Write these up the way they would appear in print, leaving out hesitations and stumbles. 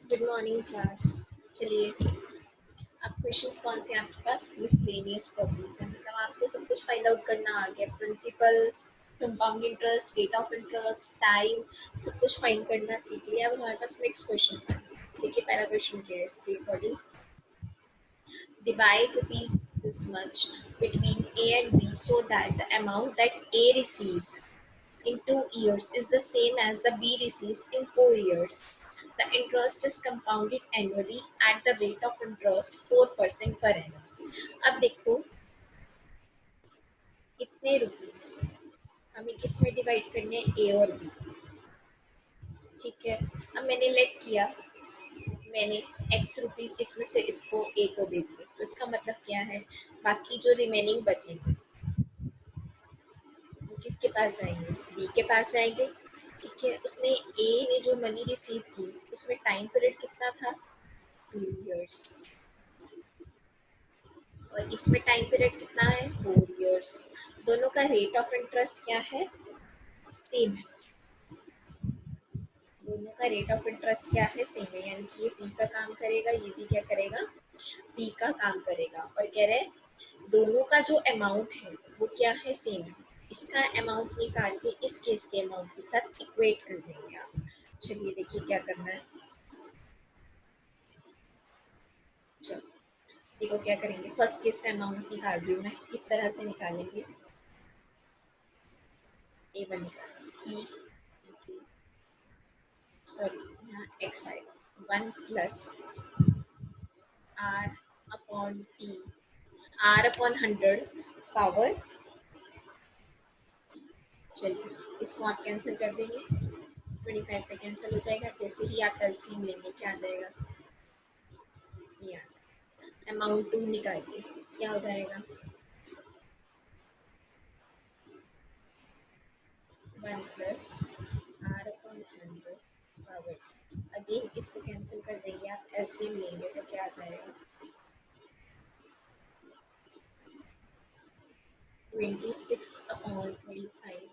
Good morning class. चलिए, अब questions कौन से हैं आपके पास? मिसलेनियस प्रॉब्लम्स हैं, मतलब आपको सब कुछ फाइंड आउट करना आ गया। Principal, compound interest, rate of interest, time, सब कुछ फाइंड करना सीख लिया। अब हमारे पास नेक्स्ट क्वेश्चंस हैं। देखिए पहला क्वेश्चन क्या है इसके according. Divide rupees this much between A and B so that the amount that A receives in 2 years is the same as the B receives in 4 years. The interest is compounded annually at the rate of interest 4% per annum. अब देखो, इतने rupees हमें किस में divide करने हैं? ए और B. ठीक है, अब मैंने लेट किया, मैंने एक्स रुपीस इसमें से इसको ए को दे दिए, तो इसका मतलब क्या है? बाकी जो रिमेनिंग बचेंगे वो किसके पास जाएंगे? बी के पास जाएंगे। ठीक है, उसने ए ने जो मनी रिसीव की उसमें टाइम पीरियड कितना था? 2 years। और इसमें टाइम पीरियड कितना है? 4 years। दोनों का रेट ऑफ इंटरेस्ट क्या है? सेम है। दोनों का रेट ऑफ इंटरेस्ट क्या है? सेम है, यानी कि ये पी का काम करेगा, ये भी क्या करेगा? पी का काम करेगा। और कह रहे दोनों का जो अमाउंट है वो क्या है? सेम है। इसका अमाउंट निकाल के इस केस के अमाउंट के साथ इक्वेट कर देंगे आप। चलिए देखिए क्या करना है। चलो देखो क्या करेंगे। फर्स्ट केस का अमाउंट निकाल रही हूँ मैं। किस तरह से निकालेंगे? ए वन निकाल पी, सॉरी यहाँ एक्स आएगा, 1 + R upon T, R upon 100 power. चलिए इसको आप कैंसिल कर देंगे, 25 पे कैंसिल हो जाएगा। जैसे ही आप एलसीएम लेंगे क्या आ जाएगा? ये आ जाएगा। अमाउंट 2 निकालिए, क्या हो जाएगा? 1 + R/100 पावर। अगेन इसको कैंसिल कर देंगे, आप एलसीएम लेंगे तो क्या आ जाएगा? 26/25 पावर 4।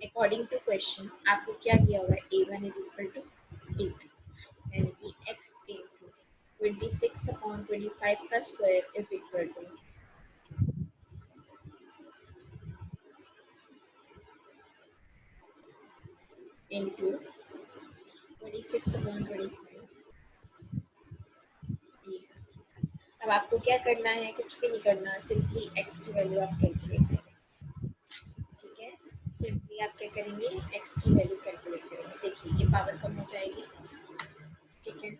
अकॉर्डिंग टू क्वेश्चन आपको क्या दिया हुआ है? A1 इज इक्वल टू 8, यानी कि x इंटू 26/25 का square is equal two into 26/25। अब आपको क्या करना है? कुछ भी नहीं करना, सिंपली x की वैल्यू आप कैलकुलेट करेंगे। ठीक है, सिंपली आप क्या करेंगे? x की वैल्यू कैलकुलेट करेंगे। देखिए ये पावर कम हो जाएगी। ठीक है,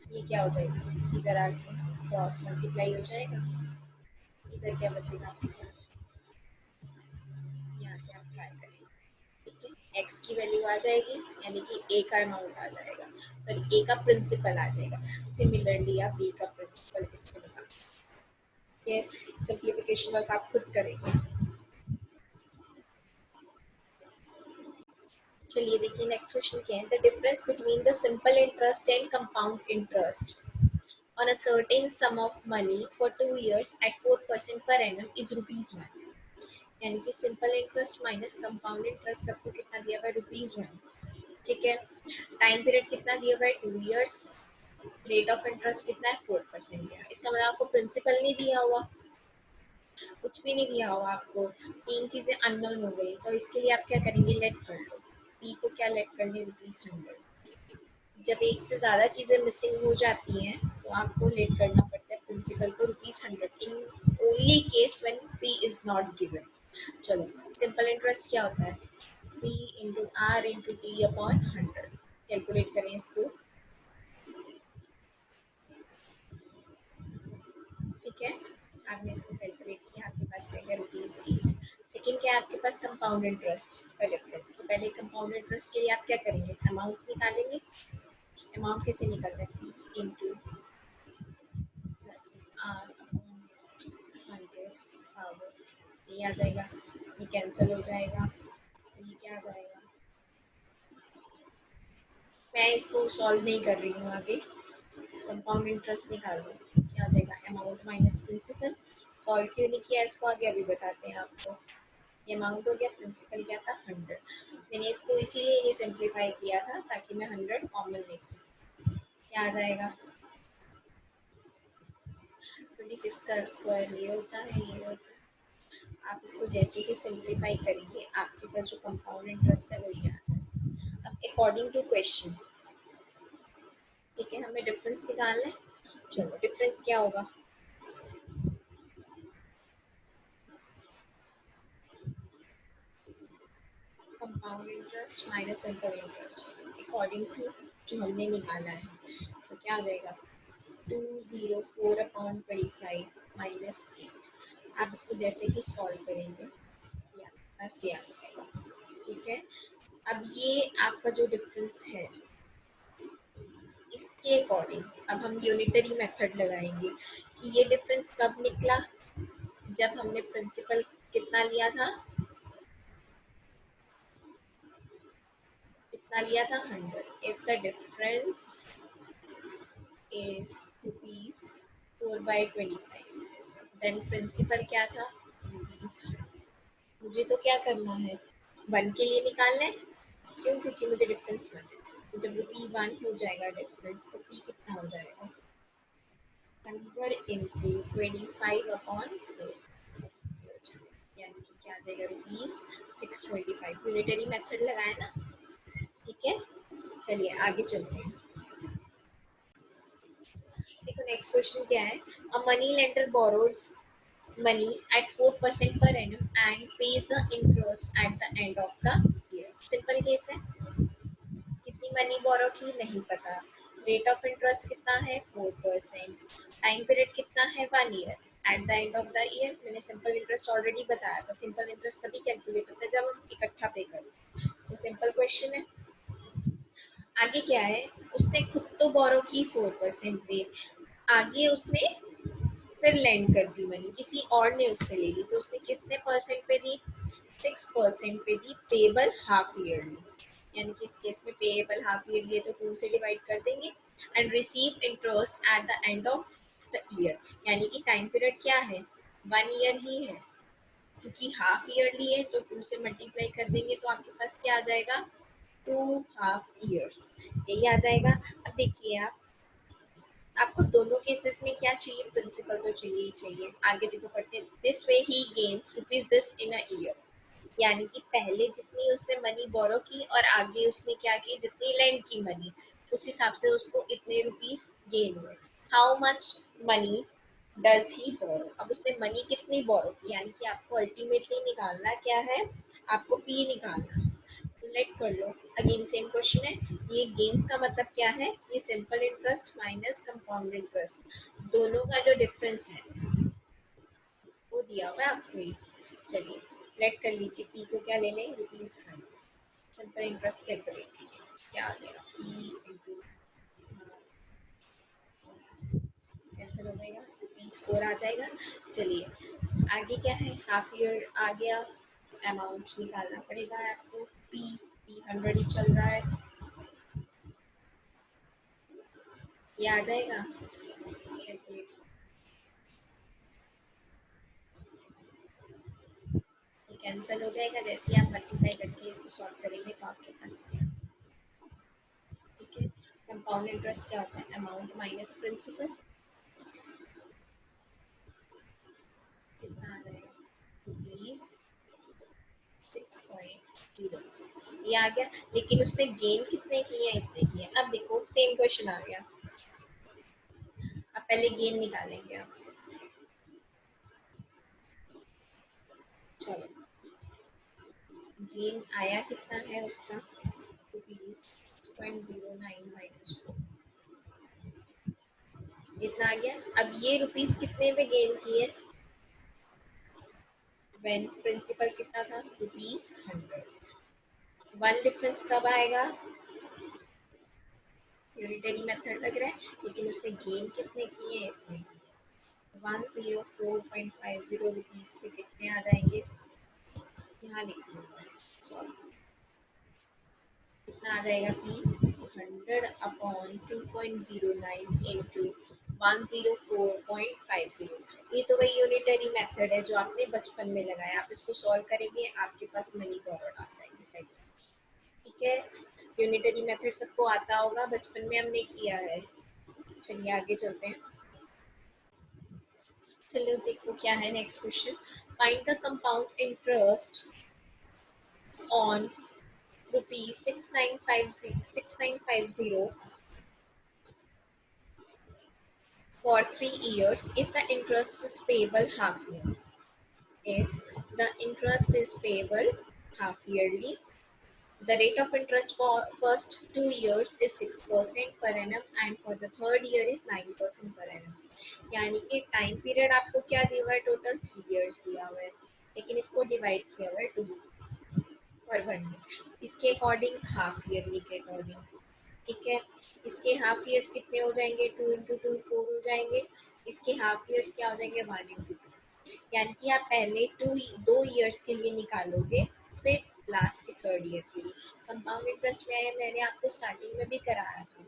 ये क्या हो जाएगी? इधर आके क्रॉस मल्टीप्लाई हो जाएगा। इधर क्या बचेगा आपके पास? यहाँ से आप ट्राई करेंगे। ठीक है, x की वैल्यू आ जाएगी, यानी कि a का अमाउंट आ जाएगा, सॉरी a का प्रिंसिपल आ जाएगा। सिमिलरली आप b का प्रिंसिपल इससे निकाल सकते हैं। सिंप्लीफिकेशन वर्क आप खुद करेंगे। चलिए देखिए नेक्स्ट क्वेश्चन क्या है। The difference between the simple interest and compound interest on a certain sum of money for 2 years at 4% per annum is ₹1। यानी कि simple interest minus compound interest सबको कितना दिया हुआ है? ₹1। ठीक है, टाइम पीरियड कितना दिया हुआ है? 2 years। रेट ऑफ इंटरेस्ट कितना है? 4% दिया। इसका मतलब आपको प्रिंसिपल नहीं दिया हुआ, कुछ भी नहीं दिया हुआ आपको, तीन चीजें अननोन हो गई। तो इसके लिए आप क्या करेंगे? लेट कर लो। पी को क्या लेट करनी? ₹100। जब एक से ज़्यादा चीज़ें मिसिंग हो जाती हैं तो आपको लेट करना पड़ता है प्रिंसिपल को ₹100 in only case when P is not given. चलो सिंपल इंटरेस्ट क्या होता है? P into R into T upon 100। Calculate करें इसको। ठीक है, आपने इसको कैलकुलेट किया, आपके पास रहेगा ₹8। सेकेंड क्या है आपके पास? कंपाउंड इंटरेस्ट का डिफरेंस। तो पहले कंपाउंड इंटरेस्ट के लिए आप क्या करेंगे? अमाउंट निकालेंगे। अमाउंट कैसे निकलता है? P into plus R upon 100 power. ये आ जाएगा, ये कैंसिल हो जाएगा, ये क्या आ जाएगा? मैं इसको सॉल्व नहीं कर रही हूँ आगे, कंपाउंड इंटरेस्ट निकाल दो। क्या आ जाएगा? Amount minus principal. सॉल्व क्यों नहीं किया इसको आगे अभी बताते हैं आपको। ये अमाउंट हो गया, प्रिंसिपल क्या था? 100। मैंने इसको इसीलिए नहीं सिंप्लीफाई किया था ताकि मैं 100 कॉमन लिख सकूँ। क्या आ जाएगा? 26 का स्क्वायर ये होता है, ये होता है। आप इसको जैसे ही सिंप्लीफाई करेंगे आपके पास जो कंपाउंड इंटरेस्ट है वही आ जाएगा। अब अकॉर्डिंग टू क्वेश्चन, ठीक है, हमें डिफरेंस निकालना है। चलो, डिफरेंस क्या होगा? Compound interest minus simple interest according to जो हमने निकाला है, तो क्या आ जाएगा? 204/25 माइनस 8। आप इसको जैसे ही सॉल्व करेंगे या बस ये आ जाएगा। ठीक है, अब ये आपका जो डिफरेंस है, इसके अकॉर्डिंग अब हम यूनिटरी मेथड लगाएंगे कि ये डिफरेंस कब निकला, जब हमने प्रिंसिपल कितना लिया था, कितना लिया था, 100। If the difference is ₹4/25, then principal क्या था, ₹100। मुझे तो क्या करना है, 1 के लिए निकालना है। क्यों? क्योंकि मुझे डिफरेंस 1 है। तो जब ₹1 हो जाएगा डिफरेंस, तो पी कितना हो जाएगा? 100 इंटू 25/4, यानी कि क्या आ जाएगा, ₹625। यूनिटरी मेथड लगाए ना? ठीक है, चलिए आगे चलते हैं। देखो नेक्स्ट क्वेश्चन क्या है। A money lender borrows money at 4% per annum and pays the interest at the end of the year। Simple case है। कितनी मनी बोरो की नहीं पता, रेट ऑफ इंटरेस्ट कितना है, 4%, टाइम पीरियड कितना है, 1 year, at the end of the year. मैंने सिंपल इंटरेस्ट ऑलरेडी बताया था, सिंपल इंटरेस्ट तभी कैलकुलेट होता है जब हम इकट्ठा पे करें। तो सिंपल क्वेश्चन है। आगे क्या है, उसने खुद तो बोरो की 4% पे, आगे उसने फिर लेंड कर दी मनी, किसी और ने उससे ले ली, तो उसने कितने परसेंट पे दी, 6% पे दी, पेबल हाफ ईयरली। यानी कि इस केस में पेबल हाफ ईयरली है तो 2 से डिवाइड कर देंगे। And receive interest at the end of the year, यानी कि टाइम पीरियड क्या है, 1 ईयर ही है। क्योंकि हाफ ईयरली है तो 2 से मल्टीप्लाई कर देंगे तो आपके पास क्या आ जाएगा, 2 हाफ ईयर्स, यही आ जाएगा। अब देखिए आपको दोनों केसेस में क्या चाहिए, प्रिंसिपल तो चाहिए ही चाहिए। आगे देखो पढ़ते हैं। This way he gains rupees this in a year, यानी कि पहले जितनी उसने मनी बोरो की और आगे उसने क्या की, जितनी लैंड की मनी, उस हिसाब से उसको इतने रुपीस गेन हुए। How much money does he borrow, अब उसने मनी कितनी बोरो की, यानी कि आपको अल्टीमेटली निकालना क्या है, आपको पी निकालना है। लेट कर लो, अगेन सेम क्वेश्चन है। ये गेन्स का मतलब क्या है, ये simple interest minus compound interest, दोनों का जो डिफरेंस है वो दिया हुआ है आपको ही। चलिए लेट कर लीजिए, पी को क्या ले लें, ₹100। सिंपल इंटरेस्ट कैलकुलेट कीजिए, क्या आ गया, पी इंटू कैंसिल हो जाएगा, ₹4 आ जाएगा। चलिए आगे क्या है, हाफ ईयर आ गया, अमाउंट निकालना पड़ेगा आपको। पी पी 100 ही चल रहा है, ये आ जाएगा कैलकुलेट, ये कैंसिल हो जाएगा। जैसे ही आप मल्टीप्लाई करके इसको सॉल्व करेंगे तो आपके पास ये आ जाएगा। ठीक है, कंपाउंड इंटरेस्ट क्या होता है, अमाउंट माइनस प्रिंसिपल, कितना आ जाएगा, ₹6.0, ये आ गया। लेकिन उसने गेन कितने किए हैं, इतने किए। अब देखो सेम क्वेश्चन आ गया, अब पहले गेन निकालेंगे आप। चलो, गेन आया कितना है उसका, ₹6.09 माइनस 4, इतना आ गया। अब ये रुपीस कितने पे गेन किए, व्हेन प्रिंसिपल कितना था, ₹100। वन डिफरेंस कब आएगा, यूनिटरी मेथड लग रहा है, लेकिन उसने गेन कितने किए, इतने। 104.50 पे कितने आ जाएंगे, यहाँ लिख लूँगा, सॉरी, कितना आ जाएगा, पी 100/2.09 इंटू 104.50। ये तो वही यूनिटरी मेथड है जो आपने बचपन में लगाया, आप इसको सॉल्व करेंगे आपके पास मनी फॉरवर्ड आ जाएगी। ठीक है, यूनिटरी मेथड सबको आता होगा, बचपन में हमने किया है। चलिए आगे चलते हैं। चलो देखो क्या है next question. Find the compound interest on rupees 6950 for 3 years if the interest is payable half year. If the interest is payable half yearly, the rate of interest for first 2 years is 6% per annum and for the third year is 9% per annum. यानी कि time period आपको क्या दिया हुआ है, total 3 years दिया हुआ है, लेकिन इसको डिवाइड किया हुआ है 2 और 1 में, इसके अकॉर्डिंग हाफ ईयरली के अकॉर्डिंग। ठीक है, इसके हाफ ईयर्स कितने हो जाएंगे, 2 into 2 4 हो जाएंगे, इसके हाफ ईयर्स क्या हो जाएंगे, 1 into 2। यानी कि आप पहले 2 ईयर्स के लिए निकालोगे, फिर लास्ट के थर्ड ईयर के लिए। कंपाउंड इंटरेस्ट में मैंने आपको स्टार्टिंग में भी कराया था।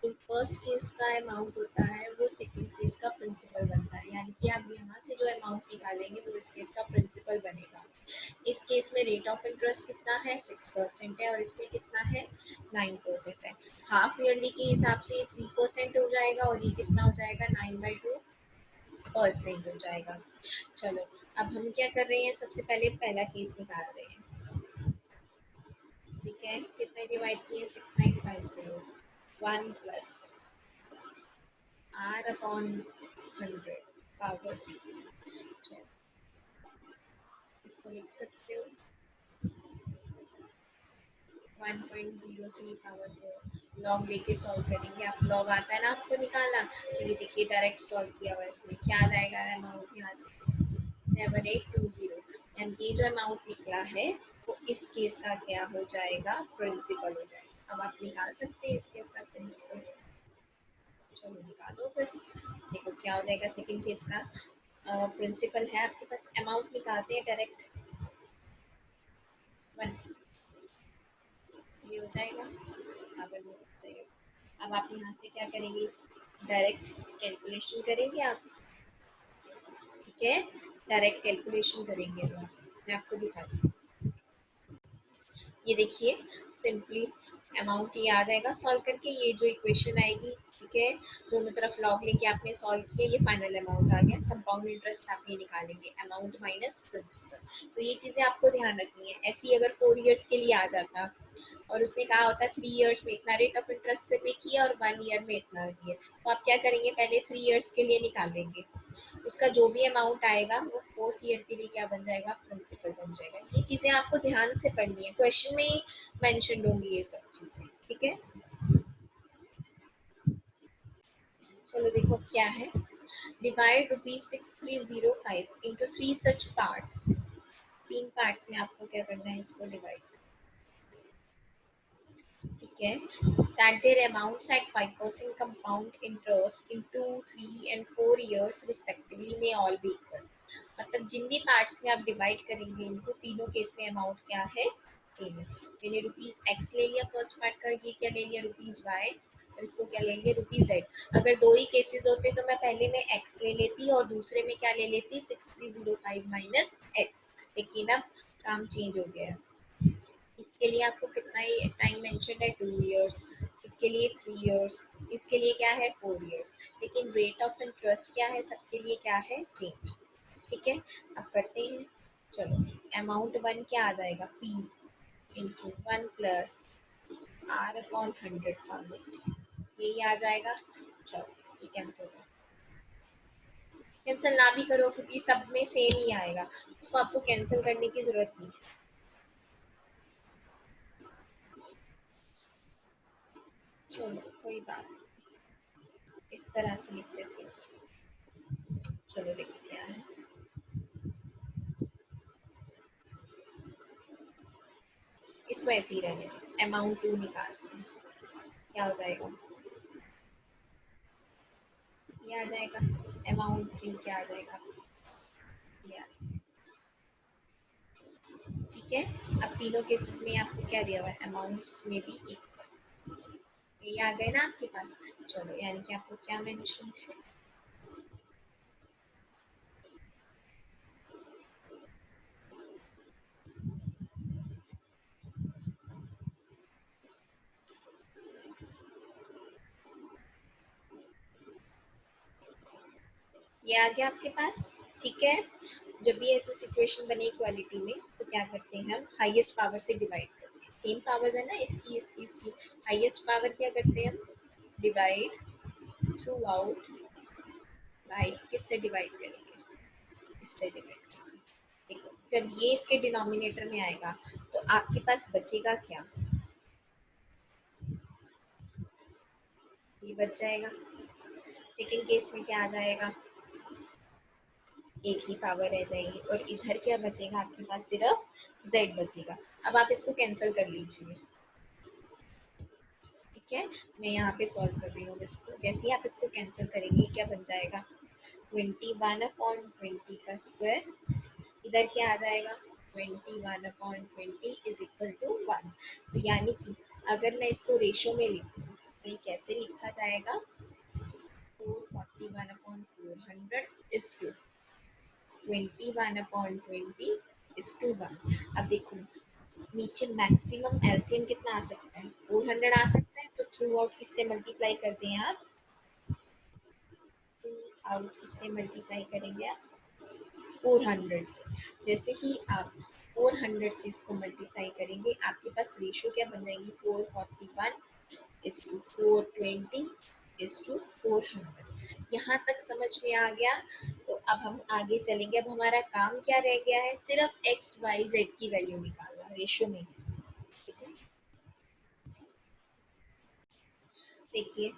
जो फर्स्ट केस का अमाउंट होता है वो सेकंड केस का प्रिंसिपल बनता है, यानी कि आप यहाँ से जो अमाउंट निकालेंगे वो इस केस का प्रिंसिपल बनेगा। इस केस में रेट ऑफ इंटरेस्ट कितना है, 6% है, और इसमें कितना है, 9% है। हाफ ईयरली के हिसाब से 3% हो जाएगा और ये कितना हो जाएगा, 9/2% हो जाएगा। चलो अब हम क्या कर रहे हैं, सबसे पहले पहला केस निकाल रहे हैं। ठीक है, कितने डिवाइड किए, 6950, 1 + R/100 चलो इसको लिख सकते हो 1.03 लॉग लेके सॉल्व करेंगे। आप लॉग आता है ना आपको निकालना, तो ये देखिए डायरेक्ट सॉल्व किया हुआ है, इसमें क्या आ जाएगा अमाउंट यहाँ से 7820, यानी कि जो अमाउंट निकला है वो इस केस का क्या हो जाएगा, प्रिंसिपल हो जाएगा। अब आप निकाल सकते हैं इस केस का प्रिंसिपल। चलो निकालो फिर, देखो क्या हो जाएगा सेकंड केस का प्रिंसिपल है आपके पास। अमाउंट निकालते हैं डायरेक्ट, 1 ये हो जाएगा, अगर वो हो जाएगा। अब आप यहाँ से क्या करेंगे, डायरेक्ट कैलकुलेशन करेंगे आप। ठीक है, डायरेक्ट कैलकुलेशन करेंगे। अब मैं आपको दिखाती हूँ, ये देखिए सिंपली अमाउंट ये आ जाएगा सॉल्व करके, ये जो इक्वेशन आएगी। ठीक है, दोनों तरफ लॉग लेके आपने सॉल्व किया, ये फाइनल अमाउंट आ गया। कंपाउंड इंटरेस्ट आप ये निकालेंगे, अमाउंट माइनस प्रिंसिपल। तो ये चीज़ें आपको ध्यान रखनी है। ऐसे ही अगर 4 ईयर्स के लिए आ जाता और उसने कहा होता 3 ईयर्स में इतना रेट ऑफ इंटरेस्ट से पे किया और 1 ईयर में इतना दिया, तो आप क्या करेंगे, पहले 3 ईयर्स के लिए निकालेंगे, उसका जो भी अमाउंट आएगा वो फोर्थ ईयर के लिए क्या बन जाएगा, प्रिंसिपल बन जाएगा। ये चीज़ें आपको ध्यान से पढ़नी है, क्वेश्चन में ही मेंशन होंगी ये सब चीज़ें। ठीक है, चलो देखो क्या है। डिवाइड रुपीज 6305 इंटू 3 सच पार्ट्स। 3 पार्ट्स में आपको क्या करना है, इसको डिवाइड। ठीक है, that their amounts at 5% compound interest in 2, 3 and 4 years respectively may all be equal। मतलब जिन भी पार्ट्स में आप डिवाइड करेंगे इनको, तीनों केस में अमाउंट क्या है, सेम है। मैंने रुपीज एक्स ले लिया फर्स्ट पार्ट का, ये क्या ले लिया, रुपीज वाई, और इसको क्या ले लिया, रुपीज जेड। अगर दो ही केसेस होते तो मैं पहले में एक्स ले लेती और दूसरे में क्या ले लेती, 6305 माइनस एक्स, लेकिन अब काम चेंज हो गया है। इसके लिए आपको कितना ही टाइम मेंशन है, 2 ईयर्स, इसके लिए 3 ईयर्स, इसके लिए क्या है, 4 ईयर्स, लेकिन रेट ऑफ इंटरेस्ट क्या है, सबके लिए क्या है, सेम। ठीक है, अब करते हैं। चलो अमाउंट 1 क्या आ जाएगा, पी इंटू 1 + R/100 यही आ जाएगा। चलो ये कैंसिल हो, कैंसिल ना भी करो क्योंकि सब में सेम ही आएगा, उसको आपको कैंसिल करने की जरूरत नहीं है। चलो कोई बात नहीं, इस तरह से लिख देते हैं। चलो देखो क्या है, इसको ऐसे ही रहने दो, अमाउंट 2 निकालते हैं, क्या हो जाएगा, ये आ जाएगा। अमाउंट 3 क्या आ जाएगा, ये आ जाएगा। ठीक है, अब तीनों केसेस में आपको क्या दिया हुआ है, अमाउंट्स में भी इक्वल, ये आ गए ना आपके पास। चलो यानी कि आपको क्या मेंशन है, ये आ गया आपके पास। ठीक है, जब भी ऐसी सिचुएशन बने इक्वालिटी में तो क्या करते हैं, हम हाईएस्ट पावर से डिवाइड करते हैं। सेम पावर्स है ना, इसकी इसकी इसकी, हाईएस्ट पावर क्या करते हैं हम, डिवाइड थ्रू आउट बाई, किससे डिवाइड करेंगे, इससे डिवाइड करेंगे। देखो जब ये इसके डिनोमिनेटर में आएगा तो आपके पास बचेगा क्या, ये बच जाएगा। सेकेंड केस में क्या आ जाएगा, एक ही पावर रह जाएगी और इधर क्या बचेगा आपके पास, सिर्फ z बचेगा। अब आप इसको कैंसिल कर लीजिए। ठीक है, मैं यहाँ पे सॉल्व कर रही हूँ इसको। जैसे ही आप इसको कैंसिल करेंगे क्या बन जाएगा, 21/20 का स्क्वायर, इधर क्या आ जाएगा, 21/20 इज इक्वल टू 1। तो यानी कि अगर मैं इसको रेशो में लिखूँ तो ये कैसे लिखा जाएगा, 441/400 इज टू 21/20 इज टू 1। अब देखो नीचे मैक्सिमम एलसीएम कितना आ सकता है, 400 आ सकता है। तो थ्रू आउट किससे मल्टीप्लाई करते हैं आप, थ्रू आउट किससे मल्टीप्लाई करेंगे आप, 400 से। जैसे ही आप 400 से इसको मल्टीप्लाई करेंगे आपके पास रेशो क्या बन जाएगी, 441 इज टू 420 इज टू 400। यहाँ तक समझ में आ गया। तो अब हम आगे चलेंगे। अब हमारा काम क्या रह गया है, सिर्फ एक्स वाई जेड की वैल्यू निकालना रेशो में। ठीक है, देखिए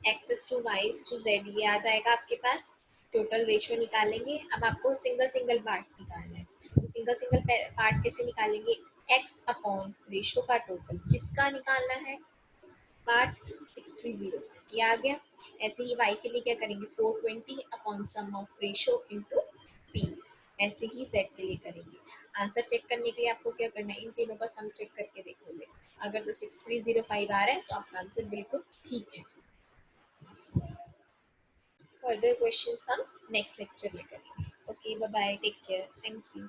X is to Y is to Z ये आ जाएगा आपके पास। टोटल रेशियो निकालेंगे। अब आपको सिंगल सिंगल पार्ट निकालना है, तो सिंगल सिंगल पार्ट कैसे निकालेंगे, एक्स अपॉन रेशियो का टोटल किसका निकालना है, पार्ट 6305 ये आ गया। ऐसे ही y के लिए क्या करेंगे, 420 upon sum of ratio into p। ऐसे ही z के लिए करेंगे। आंसर चेक करने के लिए आपको क्या करना है, इन तीनों का सम चेक करके देखोगे। अगर तो 6305 आ रहा है तो आपका आंसर बिल्कुल ठीक है। फर्दर क्वेश्चंस हम नेक्स्ट लेक्चर में करेंगे। Okay bye bye, take care, thank you.